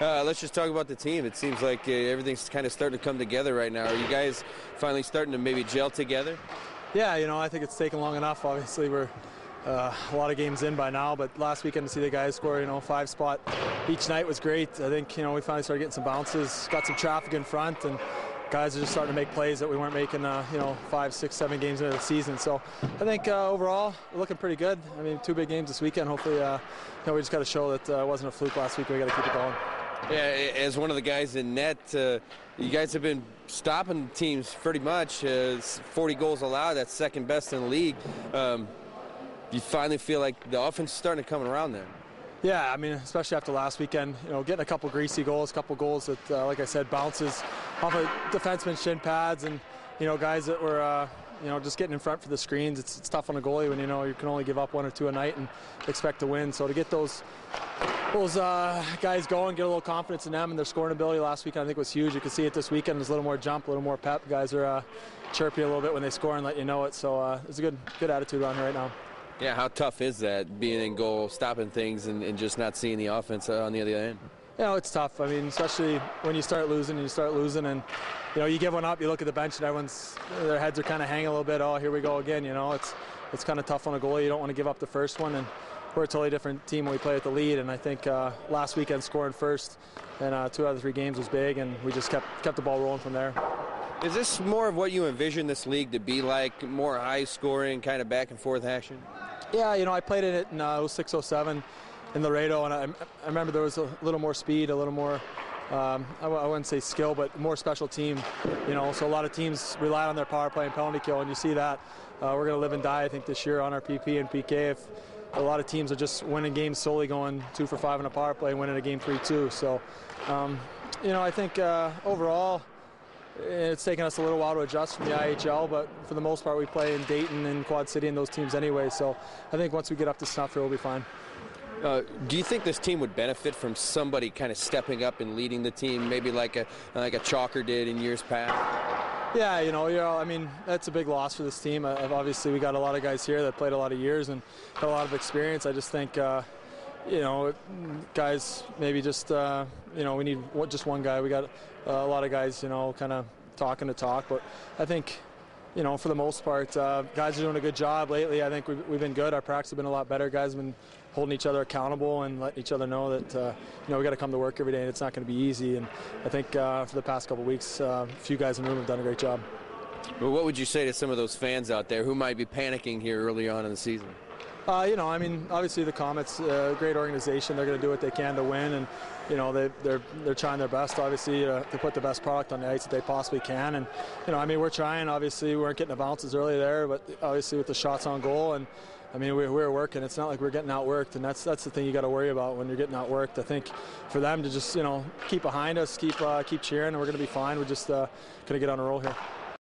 Let's just talk about the team. It seems like everything's kind of starting to come together right now. Are you guys finally starting to maybe gel together? Yeah, I think it's taken long enough. Obviously, we're a lot of games in by now, but last weekend to see the guys score, 5-spot each night was great. I think, we finally started getting some bounces, got some traffic in front, and guys are just starting to make plays that we weren't making, 5, 6, 7 games into the season. So I think overall, we're looking pretty good. I mean, 2 big games this weekend. Hopefully, we just got to show that it wasn't a fluke last week. We got to keep it going. Yeah, as one of the guys in net, you guys have been stopping teams pretty much. 40 goals allowed, that's second best in the league. You finally feel like the offense is starting to come around then. Yeah, I mean, especially after last weekend, getting a couple greasy goals, a couple goals that, like I said, bounces off of defensemen's shin pads, and guys that were, just getting in front for the screens. It's tough on a goalie when you can only give up 1 or 2 a night and expect to win. So to get those guys going, get a little confidence in them and their scoring ability last weekend, I think was huge. You can see it this weekend. There's a little more jump, a little more pep. Guys are chirpy a little bit when they score and let you know it. So it's a good attitude around here right now. Yeah, how tough is that, being in goal, stopping things, and just not seeing the offense on the other end? It's tough. I mean, especially when you start losing and you give one up, you look at the bench and their heads are kind of hanging a little bit. Oh, here we go again. It's kind of tough on a goalie. You don't want to give up the first one, and we're a totally different team when we play at the lead. And I think last weekend scoring first and 2 out of the 3 games was big, and we just kept the ball rolling from there. Is this more of what you envision this league to be like, more high-scoring, kind of back-and-forth action? Yeah, I played in it in 06-07 in Laredo, and I remember there was a little more speed, a little more, I wouldn't say skill, but more special team. So a lot of teams relied on their power play and penalty kill, and you see that. We're going to live and die, I think, this year on our PP and PK. If a lot of teams are just winning games solely going 2 for 5 on a power play and winning a game 3-2. So, I think overall, it's taken us a little while to adjust from the IHL, but for the most part we play in Dayton and Quad City and those teams anyway, so I think once we get up to snuff here we'll be fine. Do you think this team would benefit from somebody kind of stepping up and leading the team, maybe like a Chalker did in years past? Yeah, I mean, that's a big loss for this team. Obviously we got a lot of guys here that played a lot of years and had a lot of experience. I just think guys maybe just, we need just one guy. We got a lot of guys, kind of talking to talk. But I think, for the most part, guys are doing a good job lately. I think we've been good. Our practice have been a lot better. Guys have been holding each other accountable and letting each other know that, we got to come to work every day and it's not going to be easy. And I think for the past couple of weeks, a few guys in the room have done a great job. Well, what would you say to some of those fans out there who might be panicking here early on in the season? I mean, obviously the Komets, great organization. They're going to do what they can to win, and they're trying their best, obviously, to put the best product on the ice that they possibly can. And I mean, we're trying. Obviously, we weren't getting the bounces early there, but obviously with the shots on goal, and I mean, we were working. It's not like we're getting outworked, and that's the thing you got to worry about when you're getting outworked. I think for them to just keep behind us, keep cheering, and we're going to be fine. We're just going to get on a roll here.